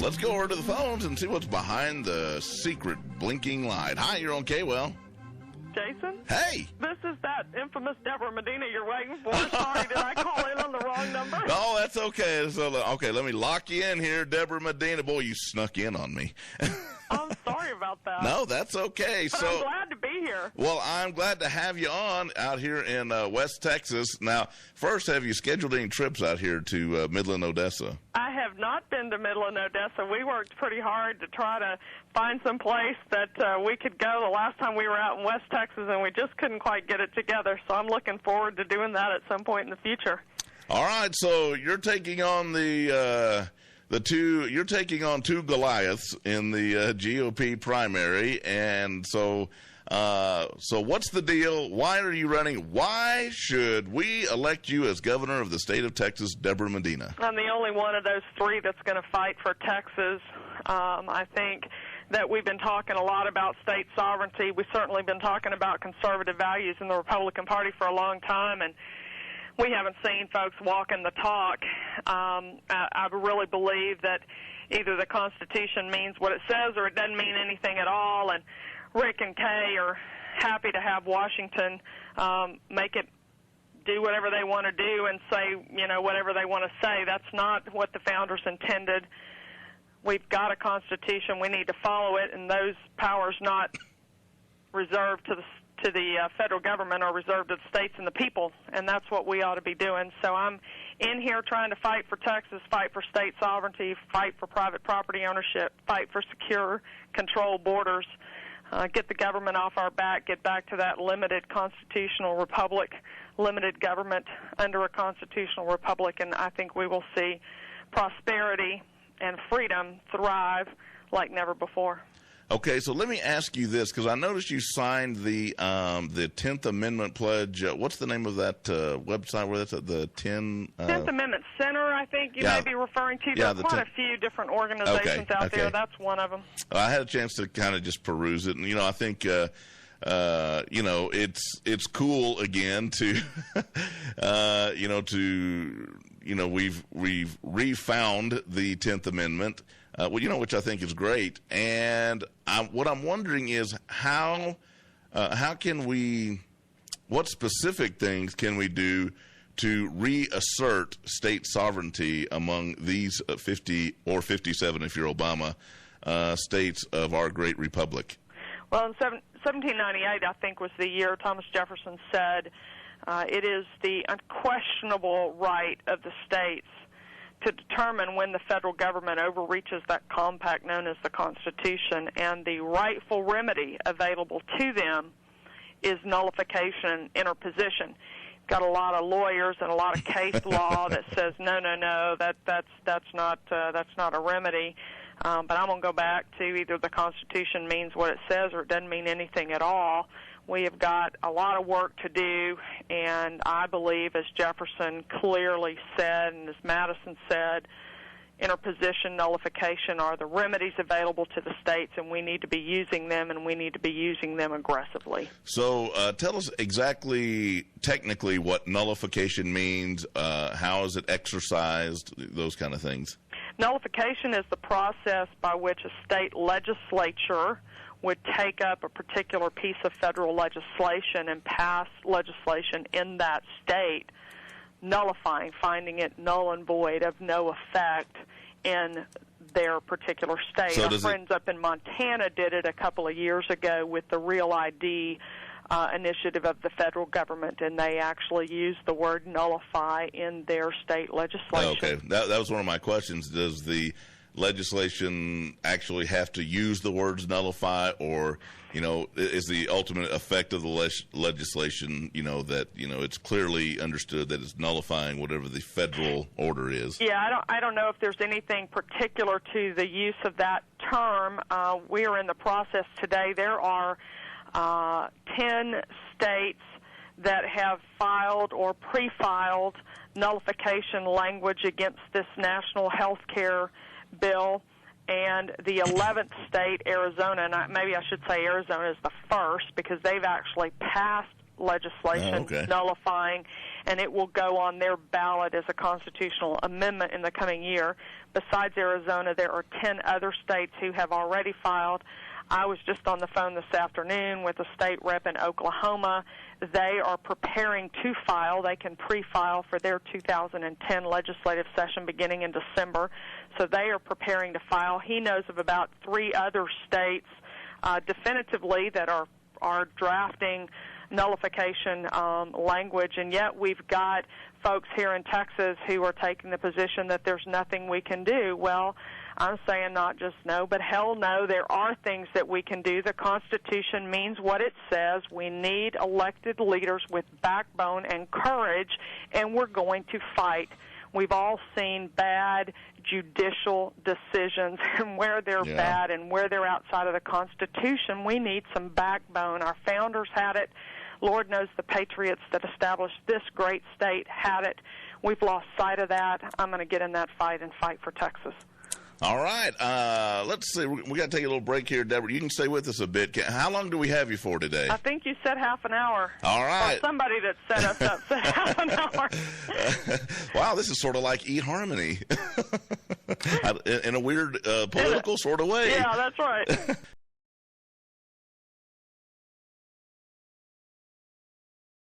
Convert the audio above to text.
Let's go over to the phones and see what's behind the secret blinking light. Hi, you're on K-Well. Jason? Hey! This is that infamous Debra Medina you're waiting for. Sorry, did I call in on the wrong number? No, that's okay. So, okay, let me lock you in here, Debra Medina. Boy, you snuck in on me. I'm sorry about that. No, that's okay. But I'm glad to be here. Well, I'm glad to have you on out here in West Texas. Now, first, have you scheduled any trips out here to Midland, Odessa? I have not been to Midland, Odessa. We worked pretty hard to try to find some place that we could go the last time we were out in West Texas, and we just couldn't quite get it together. So I'm looking forward to doing that at some point in the future. All right, so you're taking on you're taking on two Goliaths in the GOP primary, and so what's the deal? Why are you running? Why should we elect you as governor of the state of Texas, Debra Medina? I'm the only one of those three that's going to fight for Texas. I think that we've been talking a lot about state sovereignty. We've certainly been talking about conservative values in the Republican Party for a long time, and we haven't seen folks walking the talk. I really believe that either the Constitution means what it says or it doesn't mean anything at all, and Rick and Kay are happy to have Washington make it do whatever they want to do and say, whatever they want to say. That's not what the founders intended. We've got a Constitution. We need to follow it, and those powers not reserved to the federal government are reserved to the states and the people, and that's what we ought to be doing. So I'm in here trying to fight for Texas, fight for state sovereignty, fight for private property ownership, fight for secure, controlled borders, get the government off our back, get back to that limited constitutional republic, limited government under a constitutional republic, and I think we will see prosperity and freedom thrive like never before. Okay, so let me ask you this, because I noticed you signed the 10th Amendment pledge. What's the name of that website where that's at? The 10th Amendment Center, I think you may be referring to. There are quite a few different organizations out there. That's one of them. I had a chance to kind of just peruse it, and I think it's cool again to we've refound the 10th Amendment. Which I think is great. And what I'm wondering is how can we, what specific things can we do to reassert state sovereignty among these 50 or 57, if you're Obama, states of our great republic? Well, in 1798, I think, was the year Thomas Jefferson said, it is the unquestionable right of the states to determine when the federal government overreaches that compact known as the Constitution, and the rightful remedy available to them is nullification, interposition. You've got a lot of lawyers and a lot of case law that says no, that's not a remedy. But I'm going to go back to either the Constitution means what it says or it doesn't mean anything at all. We have got a lot of work to do, and I believe, as Jefferson clearly said and as Madison said, interposition, nullification are the remedies available to the states, and we need to be using them, and we need to be using them aggressively. So tell us exactly, technically, what nullification means, how is it exercised, those kind of things. Nullification is the process by which a state legislature would take up a particular piece of federal legislation and pass legislation in that state, nullifying, finding it null and void, of no effect in their particular state. So our friends up in Montana did it a couple of years ago with the Real ID initiative of the federal government, and they actually used the word nullify in their state legislation. Okay, that was one of my questions. Does the legislation actually have to use the words nullify, or is the ultimate effect of the legislation that it's clearly understood that it's nullifying whatever the federal order is? Yeah, I don't know if there's anything particular to the use of that term. We are in the process today. There are 10 states that have filed or pre-filed nullification language against this national health care bill, and the 11th state, Arizona, and maybe I should say Arizona is the first, because they've actually passed legislation nullifying, and it will go on their ballot as a constitutional amendment in the coming year. Besides Arizona, there are 10 other states who have already filed. I was just on the phone this afternoon with a state rep in Oklahoma. They are preparing to file. They can pre-file for their 2010 legislative session beginning in December. So they are preparing to file. He knows of about 3 other states definitively that are drafting nullification language, and yet we've got folks here in Texas who are taking the position that there's nothing we can do. Well, I'm saying not just no, but hell no, there are things that we can do. The Constitution means what it says. We need elected leaders with backbone and courage, and we're going to fight. We've all seen bad judicial decisions and where they're bad and where they're outside of the Constitution. We need some backbone. Our founders had it. Lord knows the patriots that established this great state had it. We've lost sight of that. I'm going to get in that fight and fight for Texas. All right. Let's see. We got to take a little break here, Deborah. You can stay with us a bit. How long do we have you for today? I think you said half an hour. All right. Or somebody that set us up said half an hour. Wow, this is sort of like eHarmony in a weird political sort of way. Yeah, that's right.